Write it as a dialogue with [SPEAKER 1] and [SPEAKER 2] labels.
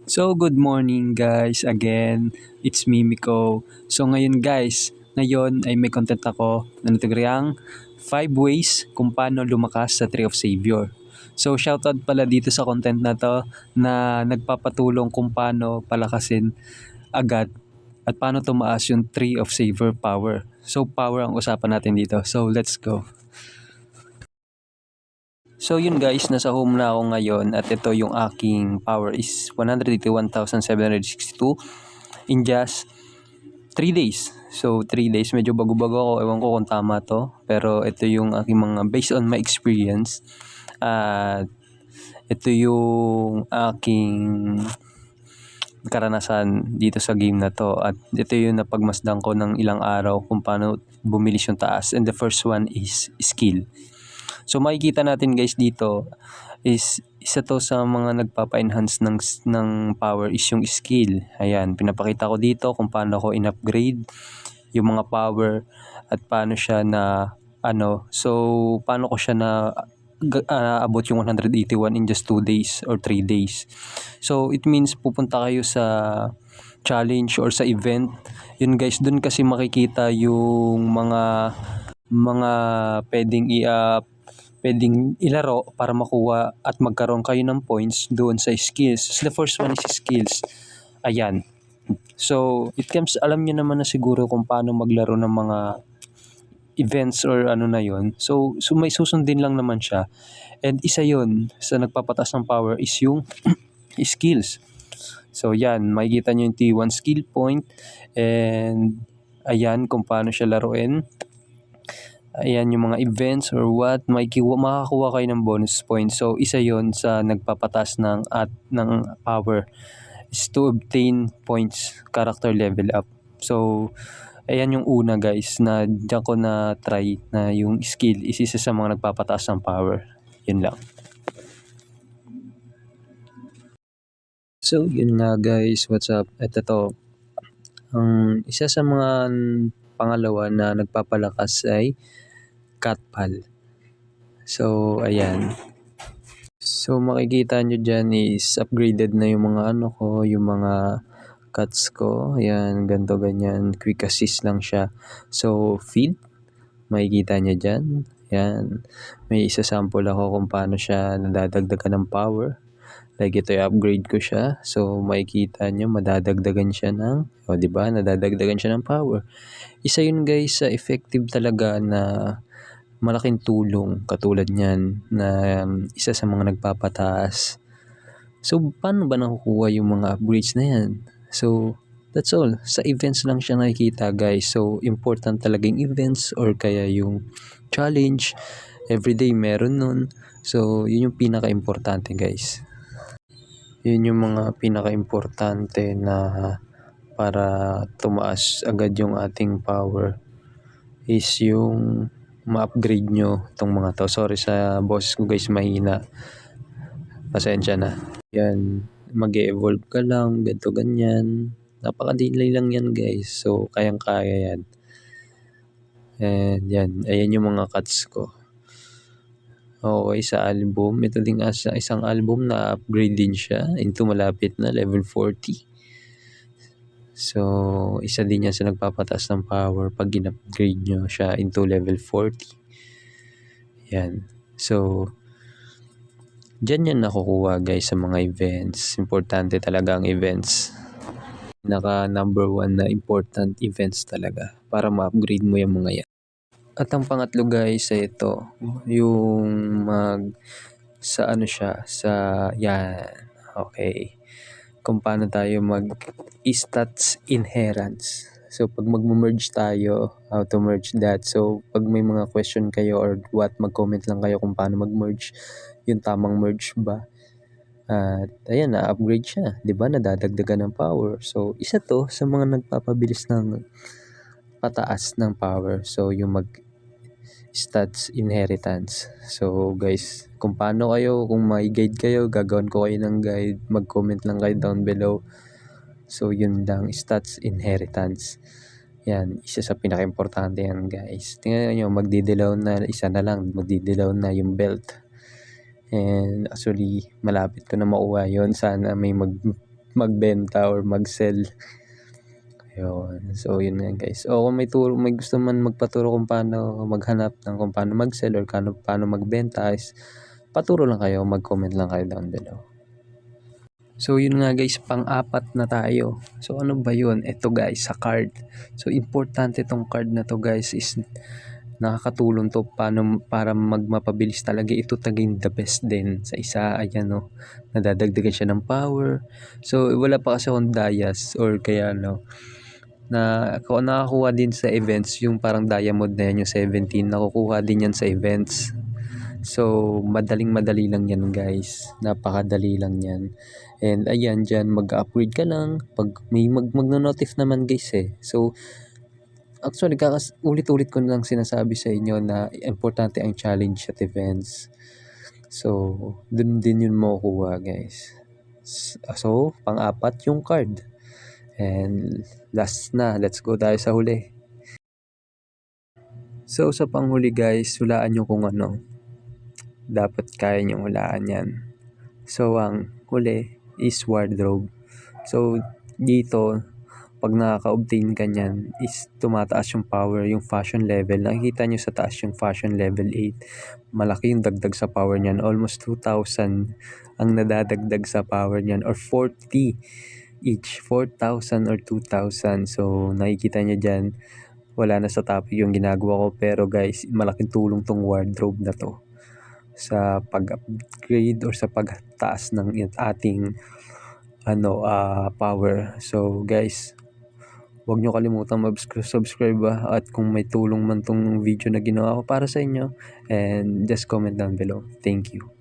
[SPEAKER 1] So, good morning guys. Again, it's me, Miko. So, ngayon ay may content ako na natagrang 5 ways kung paano lumakas sa Tree of Savior. So, shoutout pala dito sa content na to na nagpapatulong kung paano palakasin agad at paano tumaas yung Tree of Savior power. So, power ang usapan natin dito. So, let's go. So yun guys, nasa home na ako ngayon at ito yung aking power is 181,762 in just 3 days. So 3 days, medyo bago-bago ako, ewan ko kung tama to. Pero ito yung aking mga, based on my experience. At ito yung aking karanasan dito sa game na to. At ito yung napagmasdan ko ng ilang araw kung paano bumilis yung taas. And the first one is skill. So makikita natin guys dito is isa to sa mga nagpapa-enhance ng power is yung skill. Ayan, pinapakita ko dito kung paano ko in-upgrade yung mga power at paano siya na paano ko siya na abot yung 181 in just 2 days or 3 days. So it means pupunta kayo sa challenge or sa event. Yun guys, dun kasi makikita yung mga pwedeng ilaro para makuha at magkaroon kayo ng points doon sa skills. So, the first one is skills. Ayan. So, it comes, alam niyo naman na siguro kung paano maglaro ng mga events or ano na yon. So may susundin lang naman siya. And isa yon sa nagpapatas ng power is yung skills. So, yan. Makikita nyo yung T1 skill point. And, ayan kung paano siya laruin. Ayan yung mga events or what, makakakuha kayo ng bonus points. So, isa yon sa nagpapatas ng power is to obtain points, character level up. So, ayan yung una guys na diyan ko na try na yung skill is isa sa mga nagpapatas ng power. Yun lang. So, yun nga guys, what's up? Ito to. Isa sa mga pangalawa na nagpapalakas ay Catpal. So, ayan. So, makikita nyo dyan is upgraded na yung mga yung mga cuts ko. Ayan, ganito, ganyan. Quick assist lang siya. So, feed. Makikita nyo dyan. Ayan. May isa sample ako kung paano siya nadadagdagan ng power. Like ito i-upgrade ko siya. So, makikita nyo, madadagdagan siya ng, diba? Nadadagdagan siya ng power. Isa yun guys sa effective talaga na malaking tulong katulad niyan na isa sa mga nagpapataas. So, paano ba nakukuha yung mga upgrades na yan? So, that's all. Sa events lang siya nakikita guys. So, important talaga yung events or kaya yung challenge. Everyday meron nun. So, yun yung pinaka-importante guys. Yun yung mga pinaka-importante na para tumaas agad yung ating power is yung ma-upgrade nyo itong mga to. Sorry sa boses ko guys, mahina. Pasensya na. Yan, mag-evolve ka lang, ganito ganyan. Napakadali lang yan guys. So, kayang-kaya yan. And yan, ayan yung mga cuts ko. Okay, sa album. Ito din sa isang album na upgrade din siya into malapit na level 40. So, isa din yan sa nagpapatas ng power pag in-upgrade nyo siya into level 40. Yan. So, dyan yan nakukuha guys sa mga events. Importante talaga ang events. Naka number 1 na important events talaga para ma-upgrade mo yung mga yan. At ang pangatlo guys ay ito. Yung sa yan. Okay. Kung paano tayo mag-stats inherence. So, pag mag-merge tayo, how to merge that. So, pag may mga question kayo or what, mag-comment lang kayo kung paano mag-merge. Yung tamang merge ba. At, ayan, na-upgrade siya. Diba? Nadadagdagan ng power. So, isa to sa mga nagpapabilis ng pataas ng power. So, yung stats inheritance. So guys, kung paano kayo, kung may guide kayo, gagawin ko kayo ng guide, mag-comment lang kayo down below. So yun lang, stats inheritance. Yan, isa sa pinaka-importante yan guys. Tingnan nyo, magdidilaw na, isa na lang, magdidilaw na yung belt. And actually, malapit ko na makuha yun. Sana may magbenta or mag-sell. Ayun. So, yun nga guys. O kung may gusto man magpaturo kung paano maghanap ng kung paano mag-sell or paano magbenta is paturo lang kayo, mag-comment lang kayo down below. So, yun nga guys, pang-apat na tayo. So, ano ba yun? Ito guys, sa card. So, importante tong card na to guys is nakakatulong to para mapabilis talaga. Ito taging the best din sa isa. Ayan no, nadadagdagan siya ng power. So, wala pa kasi akong Dayas or kaya no, na ako nakakuha din sa events yung parang diamond na yan, yung 17 nakukuha din yan sa events. So madali lang yan guys, napakadali lang yan. And ayan, dyan mag-upgrade ka lang pag may magno-notif naman guys eh. So actually ulit-ulit ko lang sinasabi sa inyo na importante ang challenge at events. So dun din yun makukuha guys. So pang-apat yung card. And last na, let's go tayo sa huli. So sa panghuli guys, hulaan nyo kung ano. Dapat kaya nyo hulaan yan. So ang huli is wardrobe. So dito, pag nakaka-obtain ka nyan, is tumataas yung power, yung fashion level. Nakikita nyo sa taas yung fashion level 8. Malaki yung dagdag sa power nyan. Almost 2,000 ang nadadagdag sa power nyan. Or 40 each. 4,000 or 2,000. So nakikita nyo dyan, wala na sa topic yung ginagawa ko. Pero guys, malaking tulong tong wardrobe na to sa pag-upgrade or sa pagtaas ng ating power. So guys, huwag nyo kalimutan mag-subscribe at kung may tulong man tong video na ginawa ko para sa inyo, and just comment down below. Thank you.